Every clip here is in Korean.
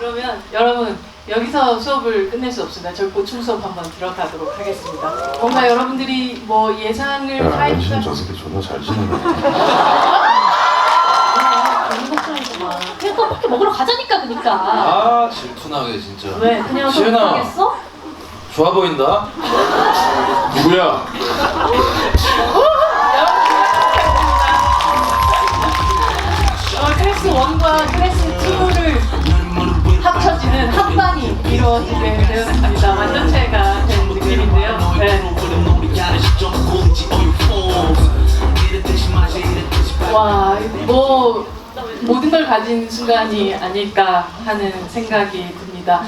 그러면 여러분 여기서 수업을 끝낼 수 없습니다. 저희 보충 수업 한번 들어가도록 하겠습니다. 뭔가 여러분들이 뭐 예상을 야, 살짝 렌시는 저 새끼 존나 잘 지내네. 너무 걱정이구만. 그냥 떡볶이 먹으러 가자니까 그니까. 아 질투나게 진짜. 왜? 그냥 시은아. 떡볶이겠어? 좋아 보인다. 누구야? 클래스 1과 클래스 2를 합쳐지는 합반이 이루어지게 되었습니다. 완전체가 된 느낌인데요. 네. 와, 뭐 모든 걸 가진 순간이 아닐까 하는 생각이 듭니다.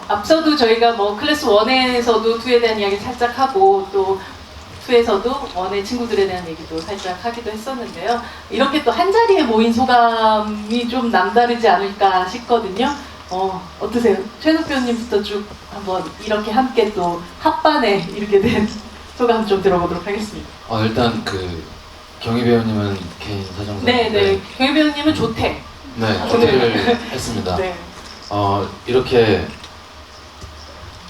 앞서도 저희가 뭐 클래스 1에서도 2에 대한 이야기 살짝 하고 또 2에서도 1의 친구들에 대한 얘기도 살짝 하기도 했었는데요. 이렇게 또 한 자리에 모인 소감이 좀 남다르지 않을까 싶거든요. 어떠세요? 최석 배우님부터 쭉 한번 이렇게 함께 또 합반에 이렇게 된 소감 좀 들어보도록 하겠습니다. 일단 그 경희 배우님은 개인 사정상. 네. 경희 배우님은 조퇴. 네, 조퇴를 했습니다. 네. 이렇게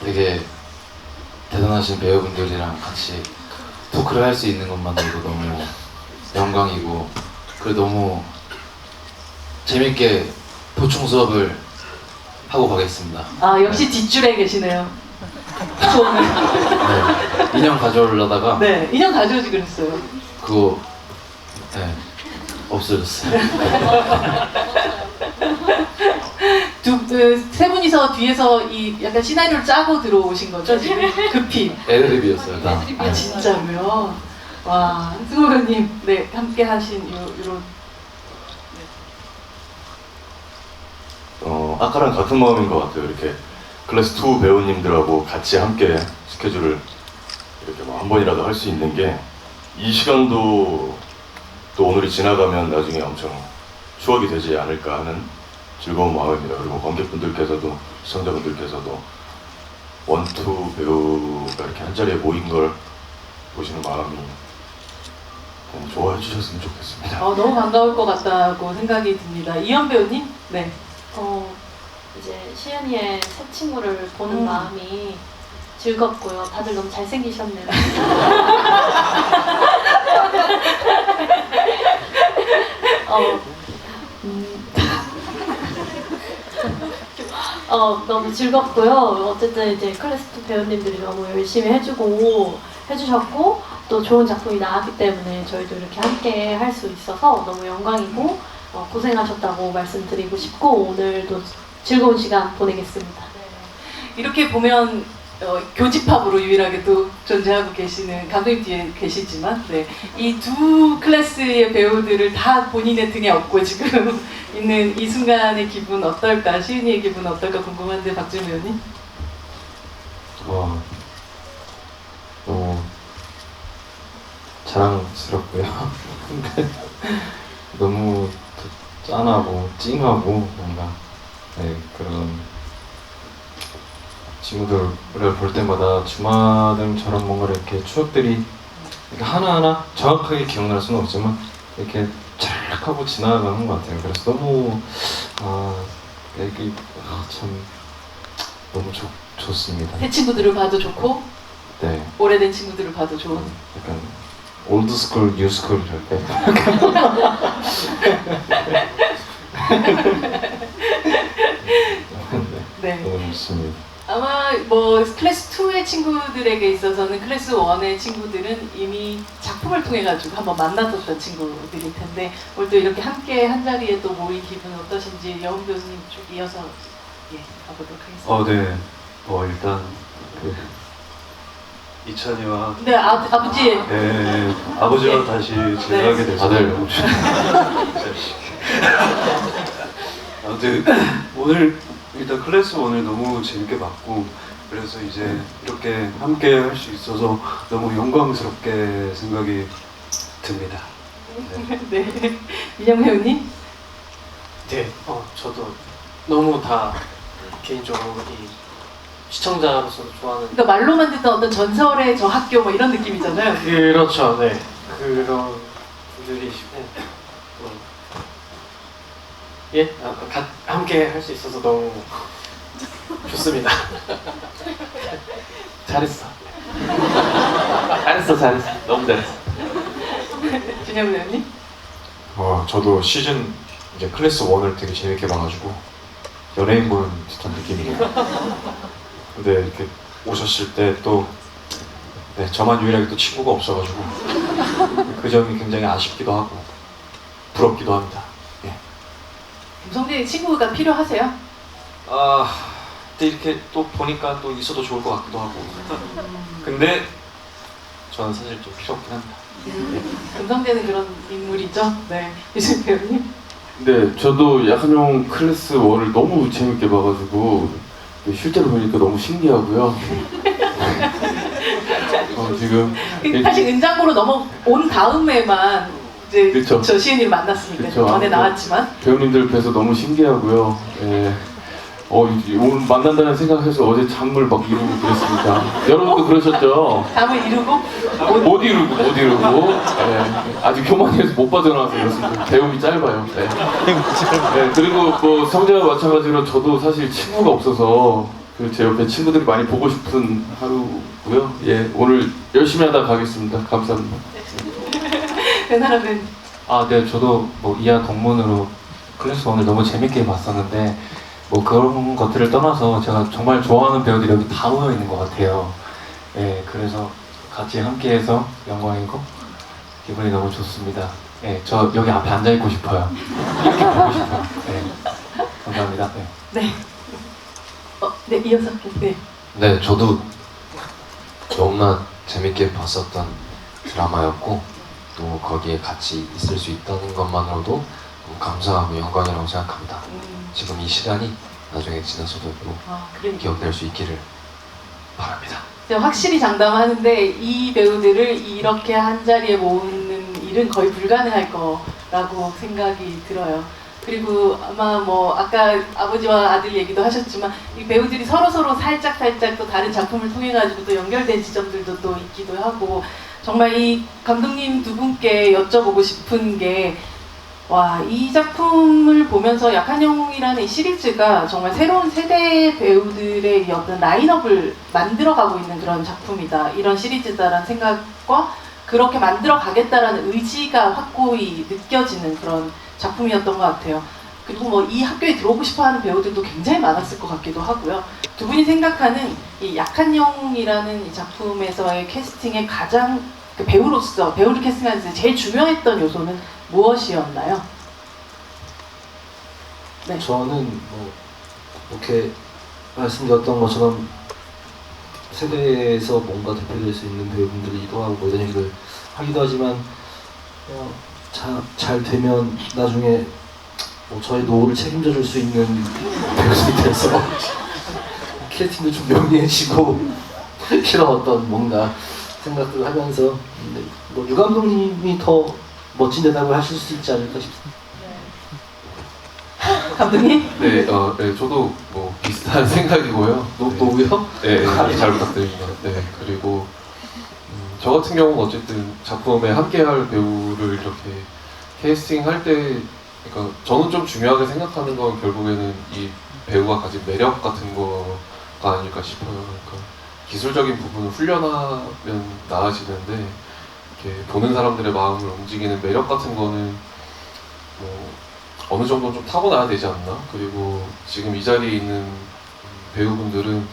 되게 대단하신 배우분들이랑 같이 토크를 할 수 있는 것만으로도 너무 영광이고, 그리고 너무 재밌게 보충 수업을 하고 가겠습니다. 역시 뒷줄에 계시네요. 수업을. 네, 인형 가져오려다가 네, 인형 가져오지 그랬어요. 그거 없어졌어요. 세 분이서 뒤에서 이 약간 시나리오를 짜고 들어오신 거죠, 지금? 급히. 애드립이었어요, 다. 아, 진짜로요? 와, 승호 배우님, 네, 함께 하신 이런. 아까랑 같은 마음인 것 같아요. 이렇게 클래스 2 배우님들하고 같이 함께 스케줄을 이렇게 뭐 한 번이라도 할 수 있는 게 이 시간도 또 오늘이 지나가면 나중에 엄청 추억이 되지 않을까 하는 즐거운 마음입니다. 그리고 관객분들께서도 시청자분들께서도 1, 2 배우가 이렇게 한 자리에 모인 걸 보시는 마음이 좋아해 주셨으면 좋겠습니다. 너무 반가울 것 같다고 생각이 듭니다. 이현 배우님? 네. 이제 시은이의 새 친구를 보는 마음이 즐겁고요. 다들 너무 잘생기셨네요. 너무 즐겁고요. 어쨌든 이제 클래스2 배우님들이 너무 열심히 해주셨고 또 좋은 작품이 나왔기 때문에 저희도 이렇게 함께 할 수 있어서 너무 영광이고 고생하셨다고 말씀드리고 싶고 오늘도 즐거운 시간 보내겠습니다. 이렇게 보면 교집합으로 유일하게 또 존재하고 계시는 감독님 뒤에 계시지만 이 두 클래스의 배우들을 다 본인의 등에 업고 지금 있는 이 순간의 기분 어떨까? 시은이의 기분 어떨까 궁금한데 박준 배우님? 너무 자랑스럽고요. 너무 짠하고 찡하고 뭔가 그런 친구들을 볼 때마다 주마등처럼 뭔가 이렇게 추억들이 이렇게 하나하나 정확하게 기억날 수는 없지만 이렇게 찰칵 하고 지나가는 것 같아요. 그래서 너무 참 너무 좋습니다. 새 친구들을 봐도 좋고 네, 오래된 친구들을 봐도 좋은. 약간 올드 스쿨, 뉴 스쿨 이럴 때. 네. 너무 좋습니다. 아마 뭐 클래스 2의 친구들에게 있어서는 클래스 1의 친구들은 이미 작품을 통해 가지고 한번 만났었던 친구들일 텐데 오늘 또 이렇게 함께 한 자리에 또 모인 기분 어떠신지 여운 교수님 쭉 이어서 가보도록 하겠습니다. 네. 일단 이찬이와 네, 아버지. 아버지와 다시 재회하게 돼서 아들. 아무튼 오늘 일단 클래스 1을 너무 재밌게 봤고 그래서 이제 이렇게 함께 할 수 있어서 너무 영광스럽게 생각이 듭니다. 네. 민영 배우님? 네, 저도 너무 다 개인적으로 이 시청자로서도 좋아하는. 그러니까 말로만 듣던 어떤 전설의 저 학교 뭐 이런 느낌이잖아요. 그렇죠, 네. 그런 분들이 예, 함께 할 수 있어서 너무 좋습니다. 잘했어. 잘했어. 너무 잘했어. 준영 배우님? 저도 시즌 이제 클래스 1을 되게 재밌게 봐가지고 연예인 보는 듯한 느낌이에요. 근데 이렇게 오셨을 때 또 저만 유일하게 또 친구가 없어가지고 그 점이 굉장히 아쉽기도 하고 부럽기도 합니다. 예. 김성재 친구가 필요하세요? 근데 이렇게 또 보니까 또 있어도 좋을 것 같기도 하고. 근데 저는 사실 좀 필요 없긴 합니다. 금성재는 그런 인물이죠. 네, 유승 배우님. 네, 저도 약한용 클래스 1을 너무 재밌게 봐가지고 실제로 보니까 너무 신기하고요. 지금 사실 은장고로 넘어온 다음에만 이제 그쵸. 저 시은이를 만났으니까 그쵸. 전에 나왔지만 배우님들 뵈서 너무 신기하고요. 예. 오늘 만난다는 생각해서 어제 잠을 막 이루고 그랬습니다. 여러분도 그러셨죠? 잠을 이루고 못 이루고. 예. 아직 교만에서 못 빠져나와서 그렇습니다. 배움이 짧아요. 네. 네, 그리고 뭐 성재와 마찬가지로 저도 사실 친구가 없어서 제 옆에 친구들이 많이 보고 싶은 하루고요. 예, 오늘 열심히 하다 가겠습니다. 감사합니다. 변하라는 네, 저도 뭐 이하 동문으로 클래스 1을 너무 재밌게 봤었는데 뭐 그런 것들을 떠나서 제가 정말 좋아하는 배우들이 여기 다 모여 있는 것 같아요. 예, 그래서 같이 함께해서 영광이고 기분이 너무 좋습니다. 예, 저 여기 앞에 앉아 있고 싶어요. 이렇게 보고 싶어요. 예, 감사합니다. 네. 네. 네, 이어서 네. 네, 저도 너무나 재밌게 봤었던 드라마였고 또 거기에 같이 있을 수 있다는 것만으로도 너무 감사하고 영광이라고 생각합니다. 지금 이 시간이 나중에 지나서도 그러니까. 기억될 수 있기를 바랍니다. 확실히 장담하는데 이 배우들을 이렇게 한 자리에 모으는 일은 거의 불가능할 거라고 생각이 들어요. 그리고 아마 뭐 아까 아버지와 아들 얘기도 하셨지만 이 배우들이 서로 살짝 또 다른 작품을 통해 가지고 또 연결된 지점들도 또 있기도 하고 정말 이 감독님 두 분께 여쭤보고 싶은 게 이 작품을 보면서 약한영이라는 이 시리즈가 정말 새로운 세대 배우들의 어떤 라인업을 만들어가고 있는 그런 작품이다. 이런 시리즈다라는 생각과 그렇게 만들어 가겠다라는 의지가 확고히 느껴지는 그런 작품이었던 것 같아요. 그리고 뭐 이 학교에 들어오고 싶어하는 배우들도 굉장히 많았을 것 같기도 하고요. 두 분이 생각하는 이 약한영이라는 이 작품에서의 캐스팅의 가장 배우로서 배우를 캐스팅하는데 제일 중요했던 요소는 무엇이었나요? 네. 저는 뭐 이렇게 말씀드렸던 것처럼 세대에서 뭔가 대표될 수 있는 배우분들이 이동하고 뭐 이런 얘기를 하기도 하지만 잘 되면 나중에 뭐 저의 노후를 책임져 줄 수 있는 배우들이 돼서 캐스팅도 좀 명리해지고 이런 어떤 뭔가 생각들을 하면서 뭐 유 감독님이 더 멋진 대답을 하실 수 있지 않을까 싶습니다. 감독님? 네, 저도 뭐 비슷한 생각이고요. 노고요? 네, 잘 부탁드립니다. 네, 그리고 저 같은 경우는 어쨌든 작품에 함께할 배우를 이렇게 캐스팅할 때, 그러니까 저는 좀 중요하게 생각하는 건 결국에는 이 배우가 가진 매력 같은 거가 아닐까 싶어요. 그러니까 기술적인 부분을 훈련하면 나아지는데 이렇게 보는 사람들의 마음을 움직이는 매력 같은 거는 뭐 어느 정도 좀 타고나야 되지 않나? 그리고 지금 이 자리에 있는 배우분들은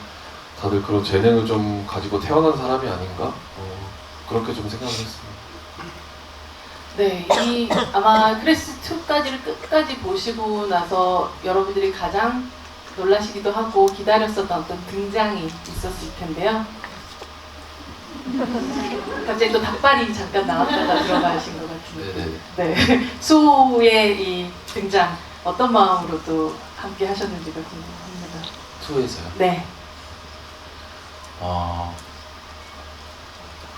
다들 그런 재능을 좀 가지고 태어난 사람이 아닌가? 그렇게 좀 생각을 했습니다. 네, 이 아마 클래스 2까지를 끝까지 보시고 나서 여러분들이 가장 놀라시기도 하고 기다렸었던 어떤 등장이 있었을 텐데요. 갑자기 또 닭발이 잠깐 나왔다가 들어가신 것 같은데. 네, 수호의 이 등장 어떤 마음으로 또 함께 하셨는지가 궁금합니다. 투에서요? 네.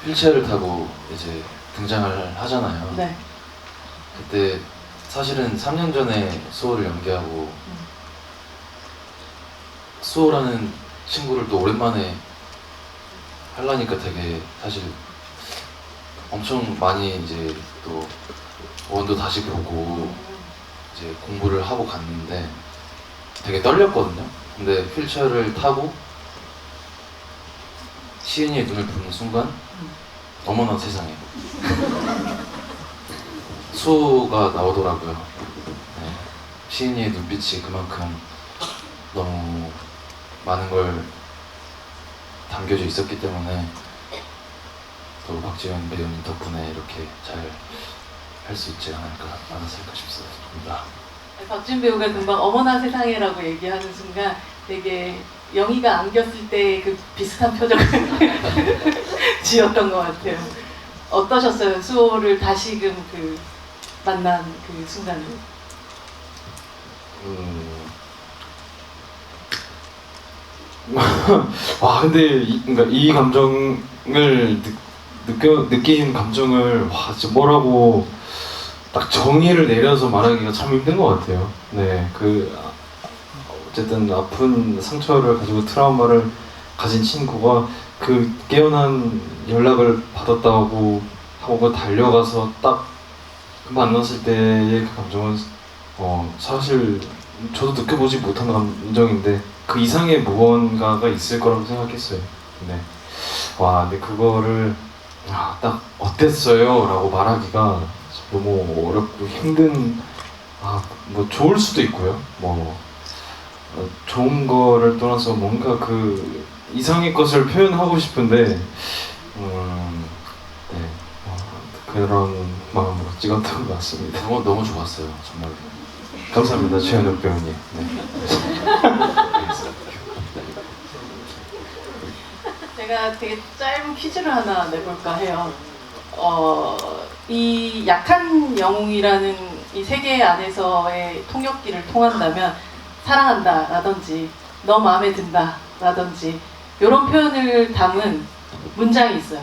휠체어를 타고 이제 등장을 하잖아요. 네. 그때 사실은 3년 전에 수호를 연기하고 수호라는 친구를 또 오랜만에 하려니까 되게 사실 엄청 많이 이제 또 원도 다시 보고 이제 공부를 하고 갔는데 되게 떨렸거든요. 근데 휠체어를 타고 시은이의 눈을 보는 순간 어머나 세상에 수호가 나오더라고요. 네. 시은이의 눈빛이 그만큼 너무 많은 걸 담겨져 있었기 때문에 또 박지현 배우님 덕분에 이렇게 잘 할 수 있지 않았을까 싶습니다. 박준 배우가 금방 어머나 세상에라고 얘기하는 순간 되게 영희가 안겼을 때 그 비슷한 표정을 지었던 것 같아요. 어떠셨어요? 수호를 다시금 그 만난 그 순간을. 와 근데 그러니까 이 감정을 느낀 감정을 와 진짜 뭐라고 딱 정의를 내려서 말하기가 참 힘든 것 같아요. 네, 어쨌든 아픈 상처를 가지고 트라우마를 가진 친구가 그 깨어난 연락을 받았다고 하고 달려가서 딱 만났을 때의 그 감정은 사실 저도 느껴보지 못한 감정인데 그 이상의 무언가가 있을 거라고 생각했어요. 네. 근데 그거를 딱 어땠어요? 라고 말하기가 너무 어렵고 힘든, 뭐 좋을 수도 있고요. 좋은 거를 떠나서 뭔가 그 이상의 것을 표현하고 싶은데, 네. 그런 마음으로 찍었던 것 같습니다. 너무 좋았어요. 정말. 감사합니다. 최현욱 배우님. 네. 제가 되게 짧은 퀴즈를 하나 내볼까 해요. 이 약한 영웅이라는 이 세계 안에서의 통역기를 통한다면 사랑한다 라든지 너 마음에 든다 라든지 이런 표현을 담은 문장이 있어요.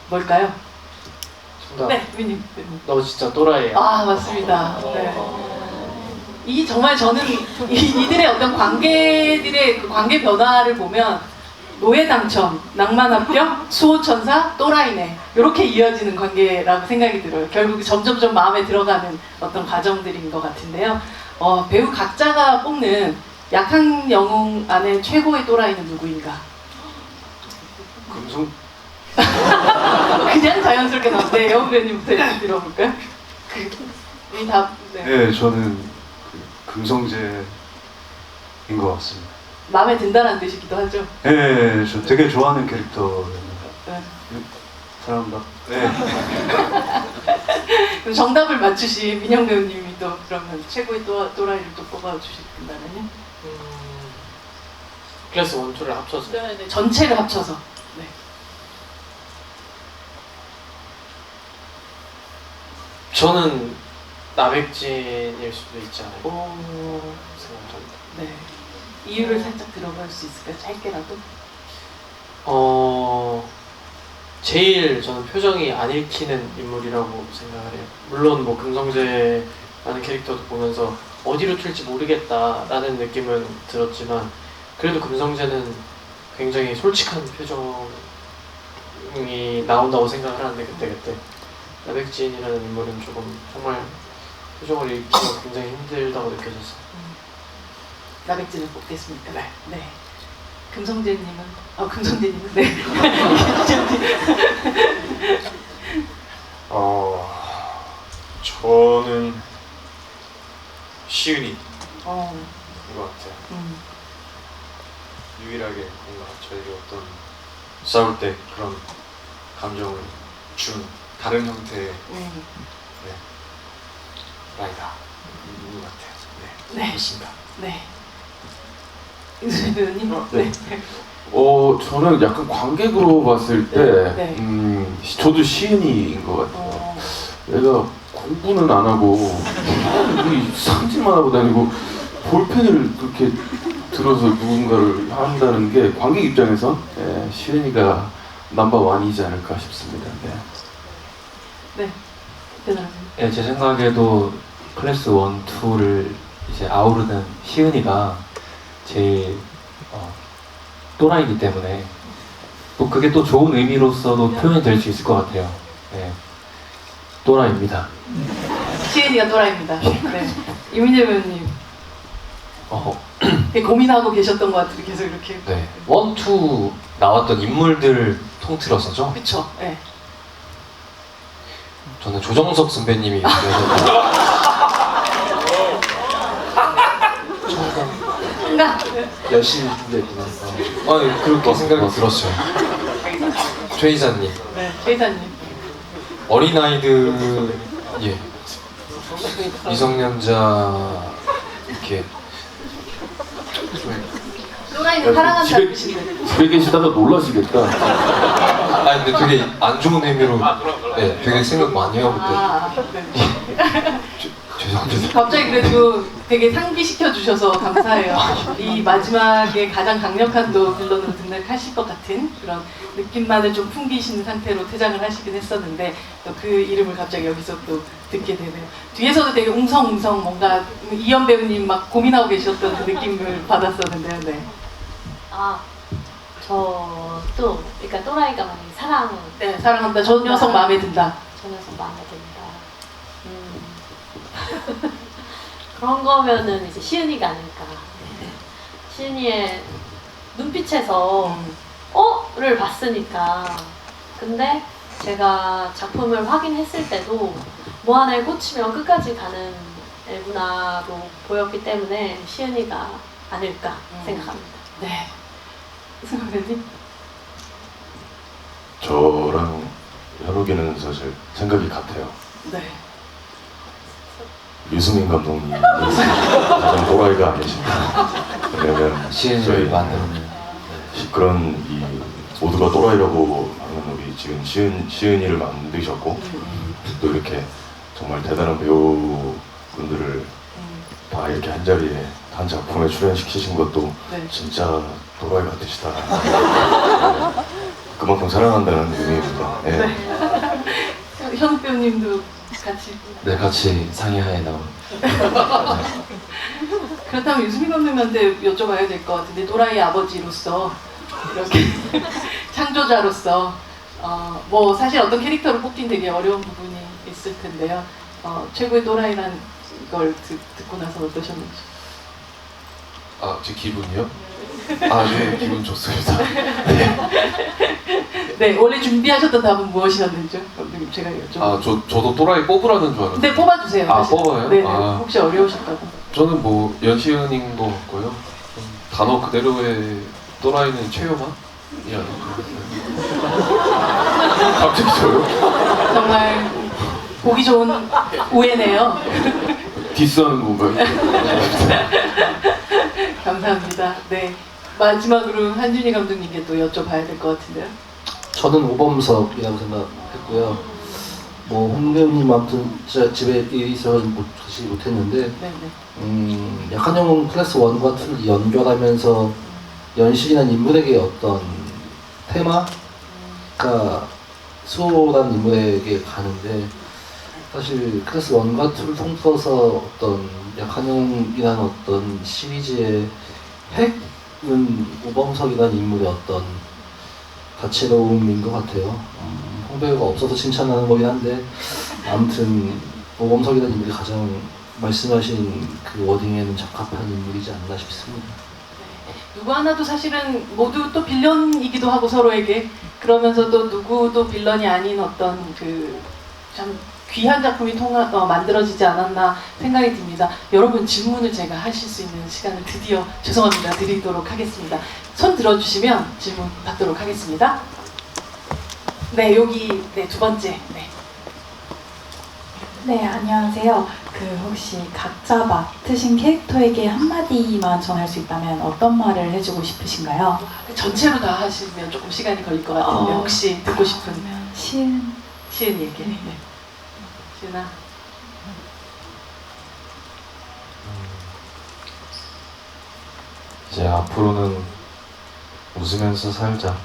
뭘까요? 정답. 네, 위님. 너 진짜 또라이야. 맞습니다. 네. 이 정말 저는 이들의 어떤 관계들의 그 관계 변화를 보면 노예 당첨, 낭만 합격, 수호천사, 또라이네 이렇게 이어지는 관계라고 생각이 들어요. 결국 점점점 마음에 들어가는 어떤 과정들인 것 같은데요. 배우 각자가 뽑는 약한 영웅 안에 최고의 또라이는 누구인가? 그냥 자연스럽게 나왔는데 여우 배우님부터 들어볼까요? 이 답. 네. 네, 저는 그 금성재인 것 같습니다. 마음에 든다는 뜻이기도 하죠. 네, 저 되게 좋아하는 캐릭터입니다. 네. 사랑합니다. 네. 그럼 정답을 맞추신 민영 배우님이 또 그러면 최고의 또라이를 또 뽑아주신다면요? 클래스 1, 2를 합쳐서. 네, 전체를 합쳐서. 네. 저는 나백진일 수도 있지 않을까 오. 생각합니다. 네. 이유를 살짝 들어볼 수 있을까요? 짧게라도? 제일 저는 표정이 안 읽히는 인물이라고 생각을 해요. 물론 뭐 금성재라는 캐릭터도 보면서 어디로 튈지 모르겠다라는 느낌은 들었지만 그래도 금성재는 굉장히 솔직한 표정이 나온다고 생각을 하는데 그때 나백진이라는 인물은 조금 정말 표정을 읽기가 굉장히 힘들다고 느껴졌어요. 나백진을 뽑겠습니까? 네. 네. 금성재님은? 금성재님은? 네. 저는 시은이인 어. 것 같아요. 음. 유일하게 뭔가 저에게 어떤 싸울 때 그런 감정을 준 다른 형태의 라이다 있는 것 같아요. 네, 네. 그렇습니다. 네. 윤수민 배우님? 네. 저는 약간 관객으로 봤을 때, 네. 저도 시은이인 것 같아요. 얘가 공부는 안 하고, 이 상징만 하고 다니고, 볼펜을 그렇게 들어서 누군가를 한다는 게 관객 입장에서 시은이가 넘버원이지 않을까 싶습니다. 네. 네. 대단하세요. 네, 제 생각에도 클래스 1, 2를 이제 아우르는 시은이가 제일 또라이기 때문에 또 그게 또 좋은 의미로서도 표현이 될 수 있을 것 같아요. 네. 또라이입니다. 시은이가 또라이입니다. 네. 이민재 배우님 어, 되게 고민하고 계셨던 것 같아요. 계속 이렇게. 네. 1, 2 나왔던 인물들 통틀어서죠. 그쵸? 네. 저는 조정석 선배님이 연기하셨던 뭔가 열심히 준비했구나. 그렇게 생각이 들었어요. 최 이사님, 네, 최 이사님. 어린아이들, 예, 미성년자 이렇게 또라이는 사랑한다는 뜻인데. 집에 계시다가 놀라시겠다. 아 근데 되게 안 좋은 의미로 네, 되게 생각 많이 하고 그때 네. 죄송합니다. 갑자기 그래도 되게 상기시켜 주셔서 감사해요. 이 마지막에 가장 강력한 또 빌런으로 등장하실 것 같은 그런 느낌만을 좀 풍기시는 상태로 퇴장을 하시긴 했었는데 또 그 이름을 갑자기 여기서 또 듣게 되네요. 뒤에서도 되게 웅성웅성 뭔가 이현 배우님 막 고민하고 계셨던 그 느낌을 받았었는데요. 네. 저도 그러니까 또라이가 만약에 네, 사랑한다. 저 녀석 마음에 든다. 저 녀석 마음에 든다. 그런 거면은 이제 시은이가 아닐까. 시은이의 눈빛에서 를 봤으니까. 근데 제가 작품을 확인했을 때도 뭐 하나에 꽂히면 끝까지 가는 애구나로 보였기 때문에 시은이가 아닐까 생각합니다. 네. 승관님? 저랑 현욱이는 사실 생각이 같아요. 네. 유승민 감독님이 가장 또라이가 아니실까. 왜냐면 시은이를 만드는 그런 이 모두가 또라이라고 하는 우리 지금 시은이를 만드셨고 또 이렇게 정말 대단한 배우분들을 다 이렇게 한 자리에 한 작품에 출연시키신 것도 네. 진짜 또라이 같으시다. 네. 그만큼 사랑한다는 의미입니다. 네. 네. 현욱 배우님도 같이. 네, 같이 상의하에 나온. 그렇다면 유승민 감독님한테 여쭤봐야 될 것 같은데 또라이 아버지로서 이렇게 창조자로서 뭐 사실 어떤 캐릭터를 뽑긴 되게 어려운 부분이 있을 텐데요. 최고의 또라이라는 걸 듣고 나서 어떠셨는지? 제 기분이요? 네, 기분 좋습니다. 네, 원래 준비하셨던 답은 무엇이었는지요? 감독님 제가 여쭤볼게요. 저도 또라이 뽑으라는 줄 알았는데. 네, 뽑아주세요. 사실. 뽑아요? 네, 혹시 어려우실까봐. 저는 뭐 연시은인 것 같고요. 단어 그대로의 또라이는 최요만이 아닐까. 갑자기 저요? 정말 보기 좋은 오해네요. 디스하는 건가요? 감사합니다. 네, 마지막으로 한준희 감독님께 또 여쭤봐야 될 것 같은데요. 저는 오범석이라고 생각했고요. 뭐 홍 배우님 아무튼 진짜 집에 일이 있어서 가지 못했는데 약한영웅 클래스 1과 2를 연결하면서 연실이라는 인물에게 어떤 테마가 수호라는 인물에게 가는데 사실 클래스 1과 2를 통틀어서 어떤 약한영웅이라는 어떤 시리즈의 핵은 오범석이라는 인물의 어떤 다채로움인 것 같아요. 홍 배우가 없어서 칭찬하는 거긴 한데 아무튼 오범석이라는 인물이 가장 말씀하신 그 워딩에는 적합한 인물이지 않나 싶습니다. 누구 하나도 사실은 모두 또 빌런이기도 하고 서로에게 그러면서 또 누구도 빌런이 아닌 어떤 그 참 귀한 작품이 만들어지지 않았나 생각이 듭니다. 여러분 질문을 제가 하실 수 있는 시간을 드디어 죄송합니다 드리도록 하겠습니다. 손 들어주시면 질문 받도록 하겠습니다. 네, 여기 네, 두 번째. 네. 네, 안녕하세요. 혹시 각자 맡으신 캐릭터에게 한마디만 전할 수 있다면 어떤 말을 해주고 싶으신가요? 전체로 다 하시면 조금 시간이 걸릴 것 같은데 혹시 듣고 싶은 시은이에게. 네. 시은아. 이제 앞으로는 웃으면서 살자.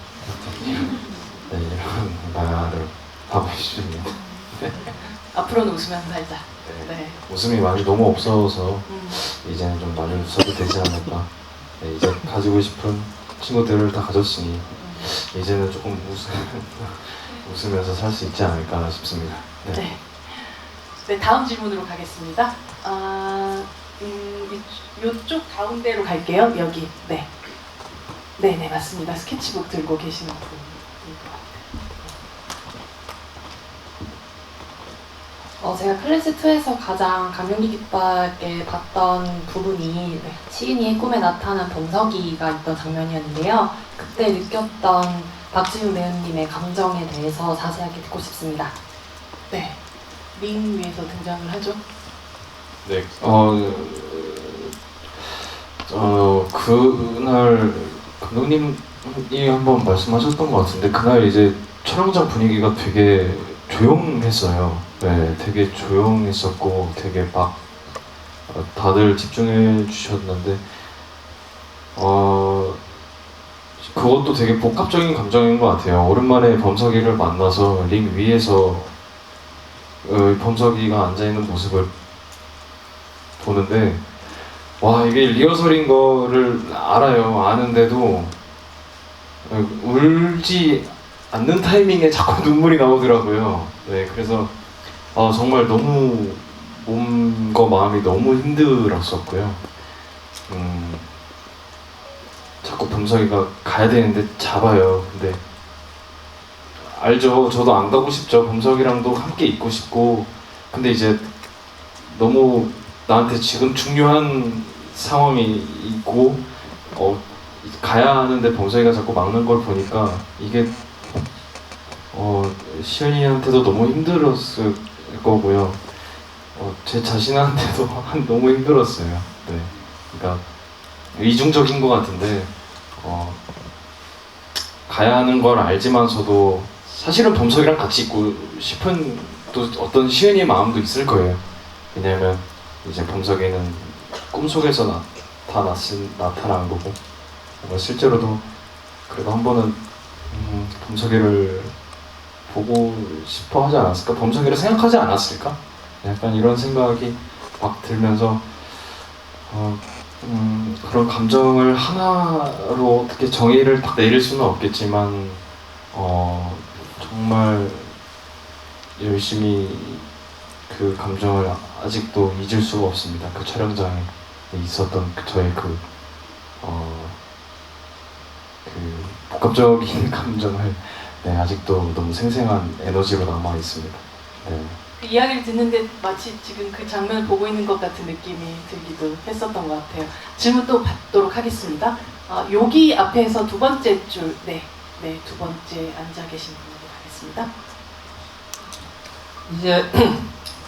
네, 이런 말을 하고 싶습니다. 앞으로는 웃으면서 살자. 네. 웃음이 많이 너무 없어서 이제는 좀 많이 웃어도 되지 않을까. 네, 이제 가지고 싶은 친구들을 다 가졌으니 이제는 조금 웃으면서 살 수 있지 않을까 싶습니다. 네. 네. 네, 다음 질문으로 가겠습니다. 이쪽 가운데로 갈게요. 여기. 네. 네네, 맞습니다. 스케치북 들고 계시는 분인 것 같아요. 제가 클래스2에서 가장 감명 깊게 봤던 부분이 시은이의 꿈에 나타난 범석이가 있던 장면이었는데요. 그때 느꼈던 박지훈 배우님의 감정에 대해서 자세하게 듣고 싶습니다. 네. 링 위에서 등장을 하죠. 네. 그날 감독님이 한번 말씀하셨던 것 같은데 그날 이제 촬영장 분위기가 되게 조용했어요. 네, 되게 조용했었고 되게 막 다들 집중해 주셨는데 그것도 되게 복합적인 감정인 것 같아요. 오랜만에 범석이를 만나서 링 위에서 범석이가 앉아있는 모습을 보는데 와 이게 리허설인 거를 아는데도 울지 않는 타이밍에 자꾸 눈물이 나오더라고요. 네, 그래서 정말 너무 몸과 마음이 너무 힘들었었고요. 자꾸 범석이가 가야 되는데 잡아요. 근데 알죠. 저도 안 가고 싶죠. 범석이랑도 함께 있고 싶고. 근데 이제 너무 나한테 지금 중요한 상황이 있고 가야 하는데 범석이가 자꾸 막는 걸 보니까 이게 시연이한테도 너무 힘들었을 거고요. 제 자신한테도 너무 힘들었어요. 네, 그러니까 이중적인 것 같은데 가야 하는 걸 알지만서도 사실은 범석이랑 같이 있고 싶은 또 어떤 시연이의 마음도 있을 거예요. 왜냐하면 이제 범석이는 꿈속에서 나타난 거고 실제로도 그래도 한 번은 범석이를 보고 싶어 하지 않았을까? 범석이를 생각하지 않았을까? 약간 이런 생각이 막 들면서 그런 감정을 하나로 어떻게 정의를 딱 내릴 수는 없겠지만 정말 열심히 그 감정을 아직도 잊을 수가 없습니다. 그 촬영장에 있었던 저의 그 복합적인 감정을 아직도 너무 생생한 에너지로 남아 있습니다. 네. 그 이야기를 듣는데 마치 지금 그 장면을 보고 있는 것 같은 느낌이 들기도 했었던 것 같아요. 질문 또 받도록 하겠습니다. 여기 앞에서 두 번째 줄, 두 번째 앉아 계신 분으로 가겠습니다. 이제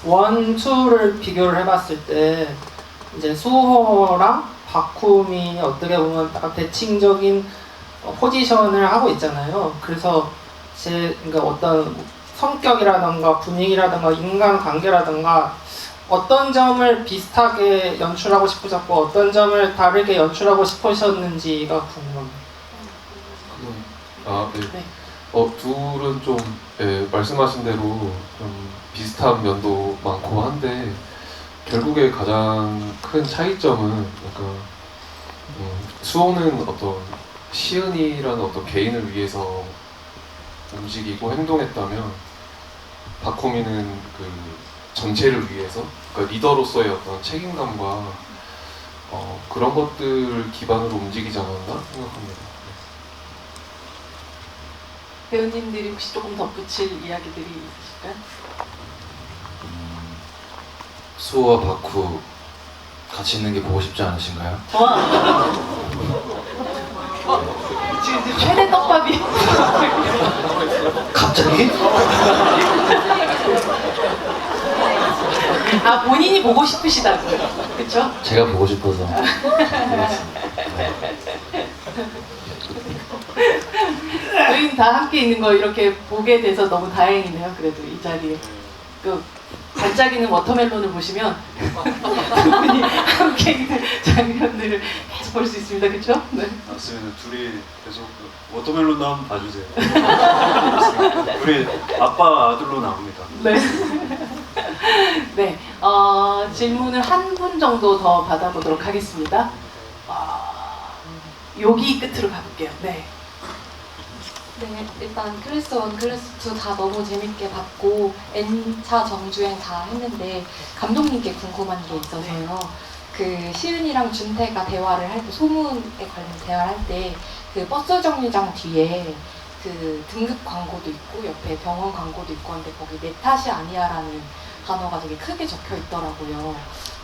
1, 2를 비교를 해봤을 때 이제 수호랑 바쿠민이 어떻게 보면 딱 대칭적인 포지션을 하고 있잖아요. 그래서 그러니까 어떤 성격이라던가 분위기라던가 인간관계라던가 어떤 점을 비슷하게 연출하고 싶으셨고 어떤 점을 다르게 연출하고 싶으셨는지가 궁금합니다. 네. 둘은 좀 말씀하신 대로 좀 비슷한 면도 많고 한데 결국에 가장 큰 차이점은 약간 수호는 어떤 시은이라는 어떤 개인을 위해서 움직이고 행동했다면 바쿠미는 그 전체를 위해서 그러니까 리더로서의 어떤 책임감과 그런 것들을 기반으로 움직이지 않았나 생각합니다. 배우님들이 혹시 조금 덧붙일 이야기들이 있으실까요? 수호와 바쿠 같이 있는 게 보고 싶지 않으신가요? 지금 최대 떡밥이 갑자기? 본인이 보고 싶으시다고요, 그렇죠? 제가 보고 싶어서. 저희는 다 함께 있는 거 이렇게 보게 돼서 너무 다행이네요. 그래도 이 자리에 반짝이는 워터멜론을 보시면 두 분이 함께 있는 장면들을 계속 볼 수 있습니다. 그렇죠? 네. 맞습니다. 둘이 계속 워터멜론도 한번 봐주세요. 우리 아빠 아들로 나옵니다. 네. 네. 질문을 한 분 정도 더 받아보도록 하겠습니다. 여기 끝으로 가볼게요. 네. 네, 일단 클래스 1, 클래스 2 다 너무 재밌게 봤고 N차 정주행 다 했는데 감독님께 궁금한 게 있어서요. 그 시은이랑 준태가 대화를 할 때 소문에 관련 대화를 할 때 그 버스 정류장 뒤에 그 등급 광고도 있고 옆에 병원 광고도 있고 한데 거기 내 탓이 아니야라는 단어가 되게 크게 적혀 있더라고요.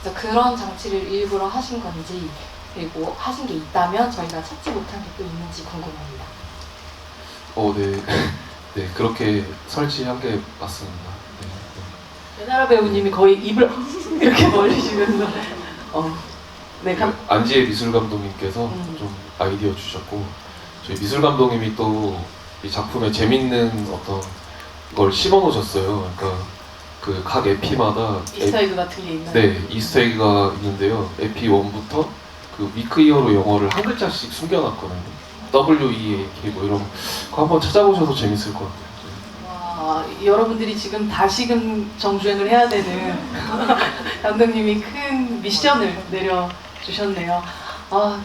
그래서 그런 장치를 일부러 하신 건지 그리고 하신 게 있다면 저희가 찾지 못한 게 또 있는지 궁금합니다. 네. 네, 그렇게 설치한 게 맞습니다. 배나라 배우님이 거의 입을 이렇게 벌리시면서 네, 안지혜 미술 감독님께서 좀 아이디어 주셨고 저희 미술 감독님이 또 이 작품에 재밌는 어떤 걸 심어 놓으셨어요. 그러니까 그 각 에피마다 이스터에그 같은 게 있나요? 네, 이스터에그가 있는데요. 에피 1부터 그 위크이어로 영어를 한 글자씩 숨겨놨거든요. WEAK 뭐 이런 거 한번 찾아보셔도 재밌을 것 같아요. 와, 여러분들이 지금 다시금 정주행을 해야 되는 감독님이 큰 미션을 내려주셨네요.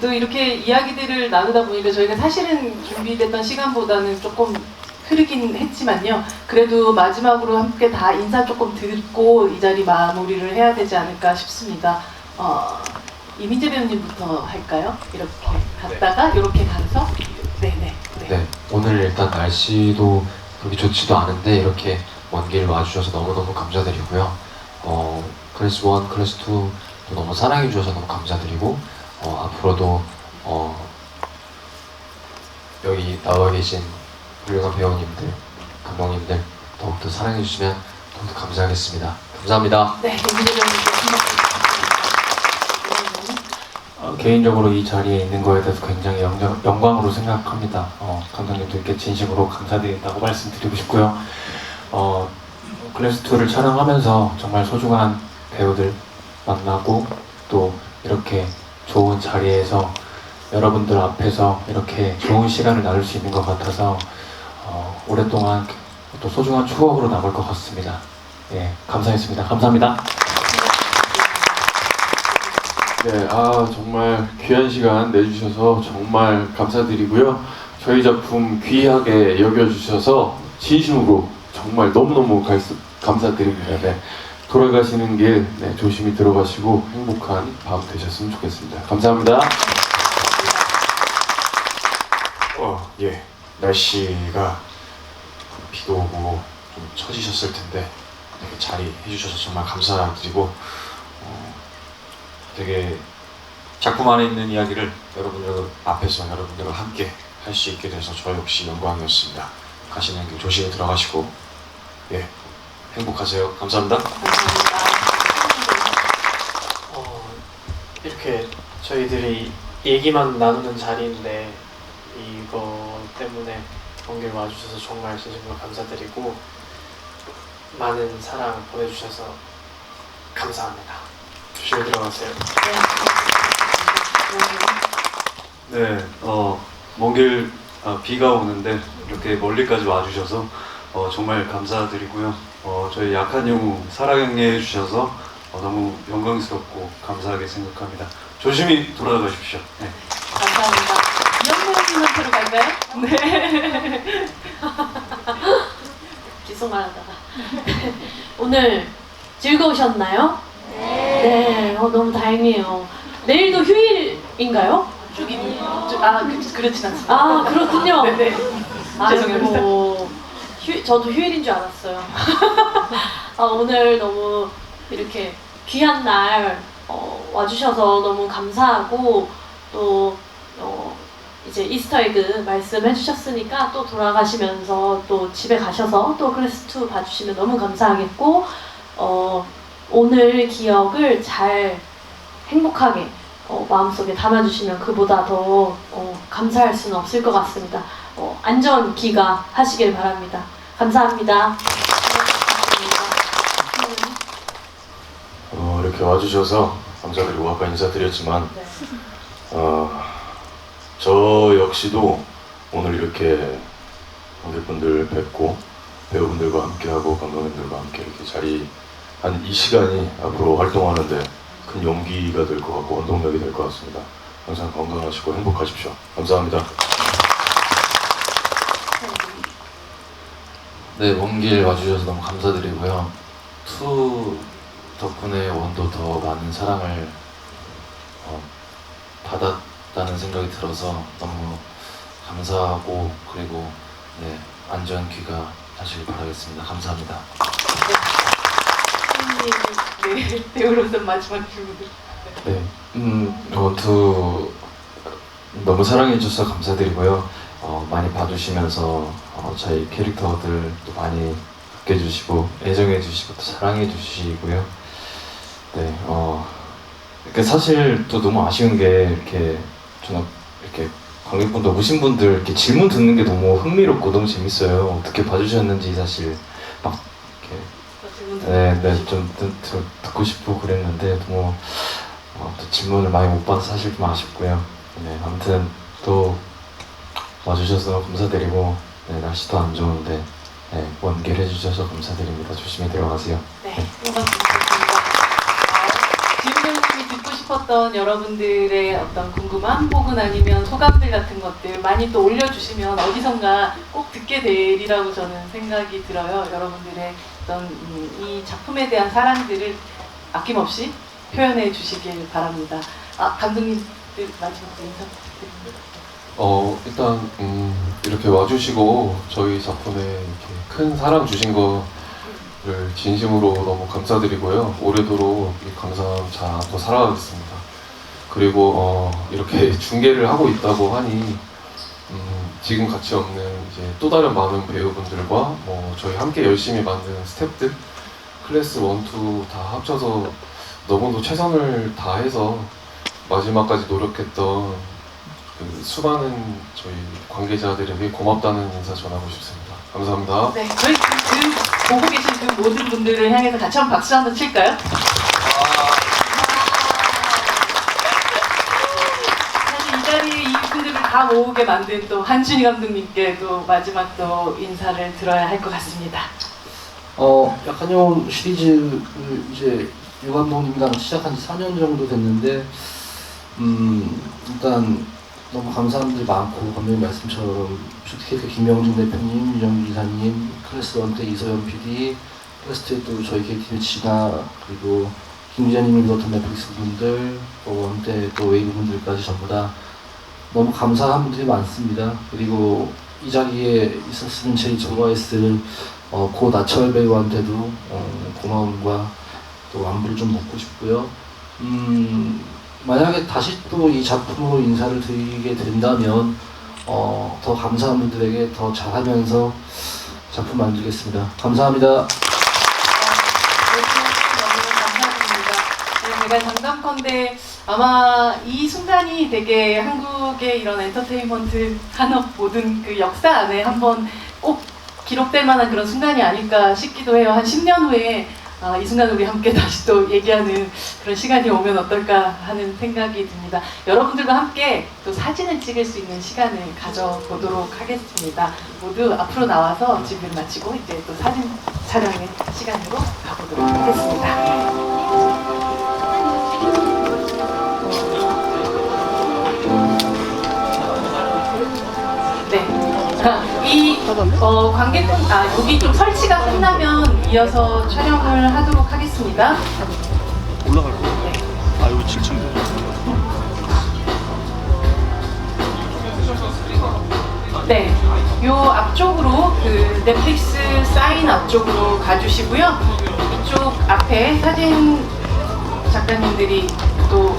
또 이렇게 이야기들을 나누다 보니까 저희가 사실은 준비됐던 시간보다는 조금 흐르긴 했지만요. 그래도 마지막으로 함께 다 인사 조금 듣고 이 자리 마무리를 해야 되지 않을까 싶습니다. 이민재 배우님부터 할까요? 이렇게 갔다가 이렇게 가서 네네. 네, 오늘 일단 날씨도 그렇게 좋지도 않은데 이렇게 먼 길 와주셔서 너무너무 감사드리고요. 클래스 1, 클래스 2도 너무 사랑해 주셔서 너무 감사드리고 앞으로도 여기 나와 계신 훌륭한 배우님들, 감독님들 더욱더 사랑해 주시면 더욱더 감사하겠습니다. 감사합니다. 네, 이민재 배우님께 개인적으로 이 자리에 있는 거에 대해서 굉장히 영광으로 생각합니다. 감독님들께 진심으로 감사드린다고 말씀드리고 싶고요. 클래스2를 촬영하면서 정말 소중한 배우들 만나고 또 이렇게 좋은 자리에서 여러분들 앞에서 이렇게 좋은 시간을 나눌 수 있는 것 같아서 오랫동안 또 소중한 추억으로 남을 것 같습니다. 예, 감사했습니다. 감사합니다. 네, 정말 귀한 시간 내주셔서 정말 감사드리고요. 저희 작품 귀하게 여겨주셔서 진심으로 정말 너무너무 감사드립니다. 네, 돌아가시는 길 조심히 들어가시고 행복한 밤 되셨으면 좋겠습니다. 감사합니다. 예, 날씨가 비도 오고 좀 처지셨을 텐데 되게 자리 해주셔서 정말 감사드리고 되게 작품 안에 있는 이야기를 여러분들 앞에서 여러분들과 함께 할 수 있게 돼서 저 역시 영광이었습니다. 가시는 길 조심히 들어가시고 예, 행복하세요. 감사합니다. 이렇게 저희들이 얘기만 나누는 자리인데 이거 때문에 먼 길 와주셔서 정말 진심으로 감사드리고 많은 사랑 보내주셔서 감사합니다. 조심히 들어가세요. 네, 먼 길 비가 오는데 이렇게 멀리까지 와주셔서 정말 감사드리고요. 저희 약한 영웅 사랑해 주셔서 너무 영광스럽고 감사하게 생각합니다. 조심히 돌아가십시오. 네. 감사합니다. 이영배우님한테로 갈까요? 네. 귓속말하다가 오늘 즐거우셨나요? 네. 너무 다행이에요. 내일도 휴일인가요? 그렇진 않습니다. 그렇군요. 네네. 죄송합니다. 저도 휴일인 줄 알았어요. 오늘 너무 이렇게 귀한 날 와주셔서 너무 감사하고 또 이제 이스터에그 말씀해 주셨으니까 또 돌아가시면서 또 집에 가셔서 또 클래스2 봐주시면 너무 감사하겠고 오늘 기억을 잘 행복하게 마음속에 담아주시면 그보다 더 감사할 수는 없을 것 같습니다. 안전 귀가하시길 바랍니다. 감사합니다. 이렇게 와주셔서 감사드리고 아까 인사드렸지만 저 역시도 오늘 이렇게 관객분들 뵙고 배우분들과 함께하고 감독님들과 함께 이렇게 자리한 이 시간이 앞으로 활동하는데 큰 용기가 될 것 같고 원동력이 될 것 같습니다. 항상 건강하시고 행복하십시오. 감사합니다. 네, 먼 길 와주셔서 너무 감사드리고요. 2 덕분에 1도 더 많은 사랑을 받았다는 생각이 들어서 너무 감사하고 그리고 네, 안전 귀가 하시길 바라겠습니다. 감사합니다. 네, 배우로서 마지막 질문. 네, 원투 너무 사랑해주셔서 감사드리고요. 많이 봐주시면서 저희 캐릭터들도 많이 아껴주시고 애정해주시고 또 사랑해주시고요. 네, 이렇게 사실 또 너무 아쉬운 게 이렇게 저는 이렇게 관객분들 오신 분들 이렇게 질문 듣는 게 너무 흥미롭고 너무 재밌어요. 어떻게 봐주셨는지 사실 막 이렇게 좀 듣고 싶고 그랬는데 너무 또 질문을 많이 못 받아서 사실 좀 아쉽고요. 네, 아무튼 또 와주셔서 감사드리고 네, 날씨도 안 좋은데 네, 원길 해주셔서 감사드립니다. 조심히 들어가세요. 네, 지훈님이 듣고 싶었던 여러분들의 어떤 궁금함 혹은 아니면 소감들 같은 것들 많이 또 올려주시면 어디선가 꼭 듣게 되리라고 저는 생각이 들어요. 여러분들의 어떤 이 작품에 대한 사랑들을 아낌없이 표현해 주시길 바랍니다. 감독님들 마지막으로 인사 부탁드립니다. 일단 이렇게 와주시고 저희 작품에 이렇게 큰 사랑 주신 거를 진심으로 너무 감사드리고요. 오래도록 이 감사함 잘 안고 살아가겠습니다. 그리고 이렇게 중계를 하고 있다고 하니 지금 같이 없는 이제 또 다른 많은 배우분들과 뭐 저희 함께 열심히 만든 스태프들 클래스 1, 2 다 합쳐서 너무도 최선을 다해서 마지막까지 노력했던 그 수많은 저희 관계자들에게 고맙다는 인사 전하고 싶습니다. 감사합니다. 네, 저희 보고 계신 그 모든 분들을 향해서 같이 한번 박수 한번 칠까요? 사실 이 자리에 이분들을 다 모으게 만든 또 한준희 감독님께 또 마지막 또 인사를 들어야 할 것 같습니다. 약간요 시리즈를 이제 유 감독님이랑 시작한 지 4년 정도 됐는데 일단 너무 감사한 분들이 많고 감독님 말씀처럼 슈트케이크 김명준 대표님, 유정규 기사님, 클래스 1 때 이소연 PD, 클래스 2에 또 저희 KTV 진아 그리고 김 기자님이 비롯한 넷플릭스 분들 또 1 때 또 웨이브 분들까지 전부 다 너무 감사한 분들이 많습니다. 그리고 이 자리에 있었으면 제일 좋아했을 고 나철 배우한테도 고마움과 또 안부를 좀 묻고 싶고요. 만약에 다시 또 이 작품으로 인사를 드리게 된다면 더 감사한 분들에게 더 잘하면서 작품 만들겠습니다. 감사합니다. 감사드립니다. 제가 장담컨대 아마 이 순간이 되게 한국의 이런 엔터테인먼트 산업 모든 그 역사 안에 한번 꼭 기록될 만한 그런 순간이 아닐까 싶기도 해요. 한 10년 후에 이 순간 우리 함께 다시 또 얘기하는 그런 시간이 오면 어떨까 하는 생각이 듭니다. 여러분들과 함께 또 사진을 찍을 수 있는 시간을 가져보도록 하겠습니다. 모두 앞으로 나와서 준비를 마치고 이제 또 사진 촬영의 시간으로 가보도록 하겠습니다. 네. 이 관객분 여기 좀 설치가 끝나면 이어서 촬영을 하도록 하겠습니다. 올라갈 거예요. 네. 여기 7층. 네, 요 앞쪽으로 그 넷플릭스 사인 앞쪽으로 가주시고요. 이쪽 앞에 사진 작가님들이 또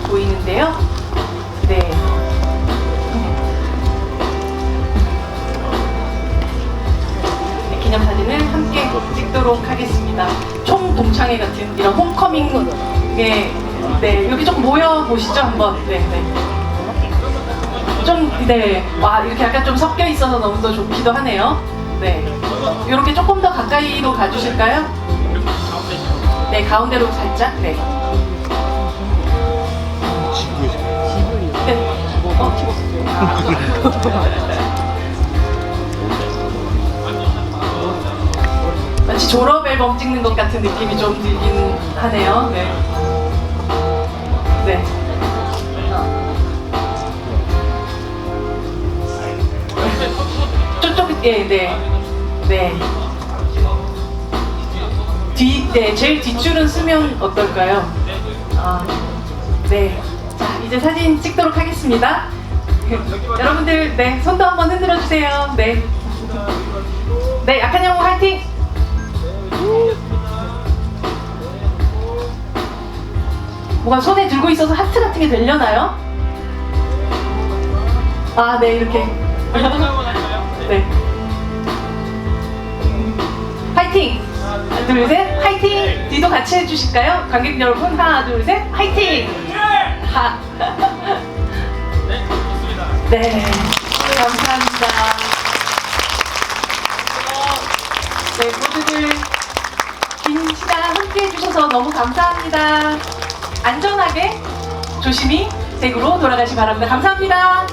보이는데요. 네. 기념사진을 함께 찍도록 하겠습니다. 총동창회 같은 이런 홈커밍에 여기 좀 모여 보시죠 한번. 이렇게 약간 좀 섞여 있어서 너무 더 좋기도 하네요. 네, 이렇게 조금 더 가까이로 가주실까요? 네, 가운데로 살짝. 네. 마치 졸업 앨범 찍는 것 같은 느낌이 좀 들긴 하네요. 네. 네. 저쪽, 네. 제일 뒷줄은 쓰면 어떨까요? 네. 이제 사진 찍도록 하겠습니다. 여러분들, 네, 손도 한번 흔들어 주세요. 네. 네, 약한 영웅 화이팅! 뭐가 손에 들고 있어서 하트 같은 게 되려나요? 아, 네, 이렇게. 네. 화이팅! 하나, 둘, 셋, 화이팅! 뒤도 같이 해주실까요? 관객 여러분, 하나, 둘, 셋, 화이팅! 하. 네, 감사합니다. 네, 모두들 긴 시간 함께 해주셔서 너무 감사합니다. 안전하게 조심히 댁으로 돌아가시 바랍니다. 감사합니다.